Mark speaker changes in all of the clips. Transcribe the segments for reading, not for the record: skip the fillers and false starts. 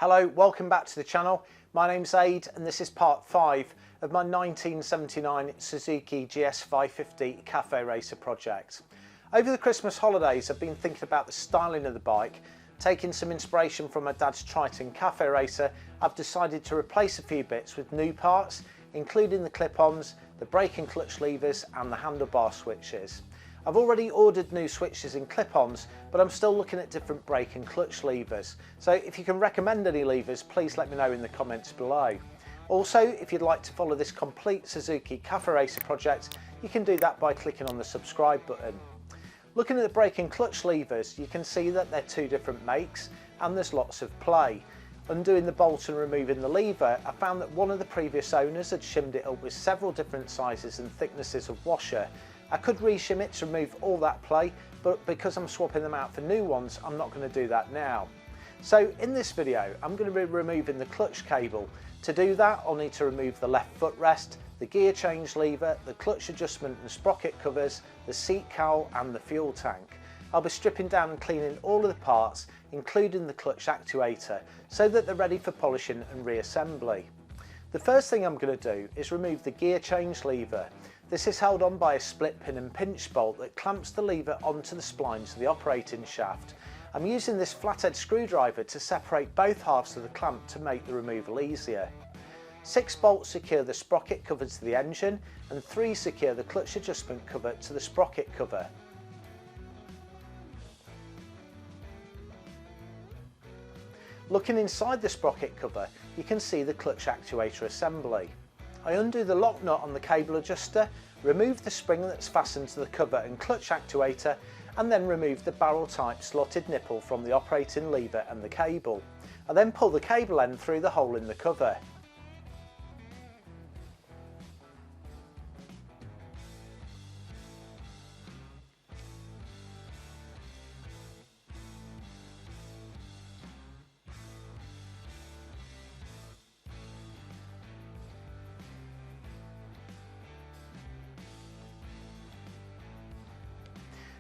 Speaker 1: Hello, welcome back to the channel. My name's Aid and this is part 5 of my 1979 Suzuki GS550 Cafe Racer project. Over the Christmas holidays I've been thinking about the styling of the bike. Taking some inspiration from my dad's Triton Cafe Racer, I've decided to replace a few bits with new parts, including the clip-ons, the brake and clutch levers and the handlebar switches. I've already ordered new switches and clip-ons, but I'm still looking at different brake and clutch levers. So if you can recommend any levers, please let me know in the comments below. Also, if you'd like to follow this complete Suzuki Cafe Racer project, you can do that by clicking on the subscribe button. Looking at the brake and clutch levers, you can see that they're two different makes and there's lots of play. Undoing the bolt and removing the lever, I found that one of the previous owners had shimmed it up with several different sizes and thicknesses of washer. I could reshim it to remove all that play, but because I'm swapping them out for new ones, I'm not going to do that now. So in this video, I'm going to be removing the clutch cable. To do that, I'll need to remove the left footrest, the gear change lever, the clutch adjustment and sprocket covers, the seat cowl and the fuel tank. I'll be stripping down and cleaning all of the parts, including the clutch actuator, so that they're ready for polishing and reassembly. The first thing I'm going to do is remove the gear change lever. This is held on by a split pin and pinch bolt that clamps the lever onto the splines of the operating shaft. I'm using this flathead screwdriver to separate both halves of the clamp to make the removal easier. 6 bolts secure the sprocket cover to the engine and 3 secure the clutch adjustment cover to the sprocket cover. Looking inside the sprocket cover, you can see the clutch actuator assembly. I undo the lock nut on the cable adjuster, remove the spring that's fastened to the cover and clutch actuator, and then remove the barrel type slotted nipple from the operating lever and the cable. I then pull the cable end through the hole in the cover.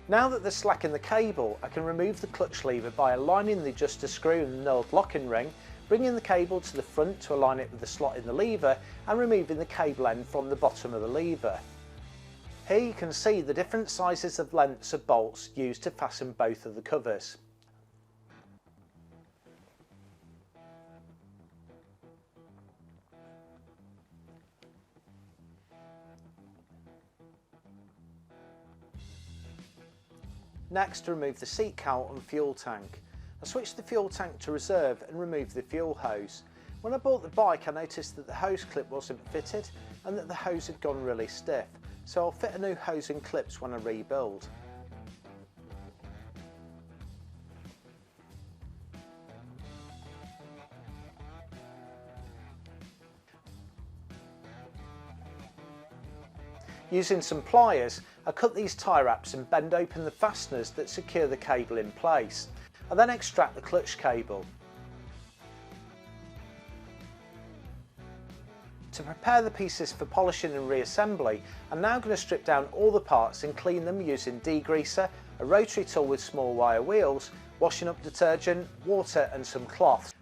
Speaker 1: Now that there's slack in the cable, I can remove the clutch lever by aligning the adjuster screw and the knurled locking ring, bringing the cable to the front to align it with the slot in the lever and removing the cable end from the bottom of the lever. Here you can see the different sizes of lengths of bolts used to fasten both of the covers. Next, remove the seat cowl and fuel tank. I switched the fuel tank to reserve and removed the fuel hose. When I bought the bike, I noticed that the hose clip wasn't fitted and that the hose had gone really stiff, so I'll fit a new hose and clips when I rebuild. Using some pliers, I cut these tie wraps and bend open the fasteners that secure the cable in place. I then extract the clutch cable. To prepare the pieces for polishing and reassembly, I'm now going to strip down all the parts and clean them using degreaser, a rotary tool with small wire wheels, washing up detergent, water and some cloth.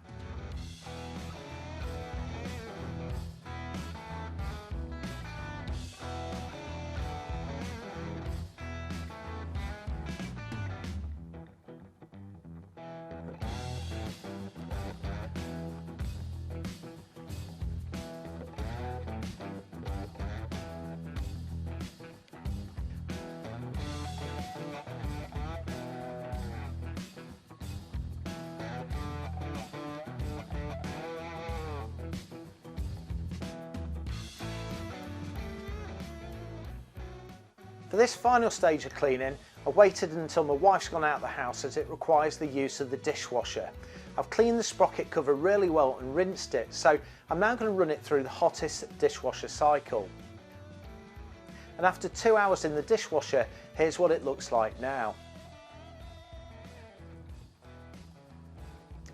Speaker 1: For this final stage of cleaning, I waited until my wife's gone out of the house as it requires the use of the dishwasher. I've cleaned the sprocket cover really well and rinsed it, so I'm now going to run it through the hottest dishwasher cycle. And after 2 hours in the dishwasher, here's what it looks like now.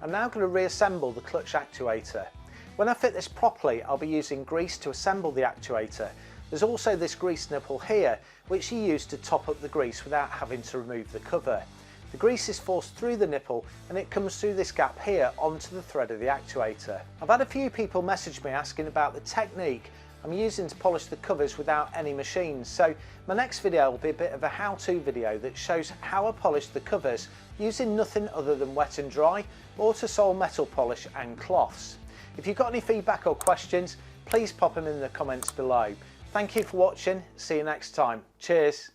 Speaker 1: I'm now going to reassemble the clutch actuator. When I fit this properly, I'll be using grease to assemble the actuator. There's also this grease nipple here, which you use to top up the grease without having to remove the cover. The grease is forced through the nipple and it comes through this gap here onto the thread of the actuator. I've had a few people message me asking about the technique I'm using to polish the covers without any machines, so my next video will be a bit of a how-to video that shows how I polish the covers using nothing other than wet and dry, Autosol metal polish and cloths. If you've got any feedback or questions, please pop them in the comments below. Thank you for watching, see you next time. Cheers.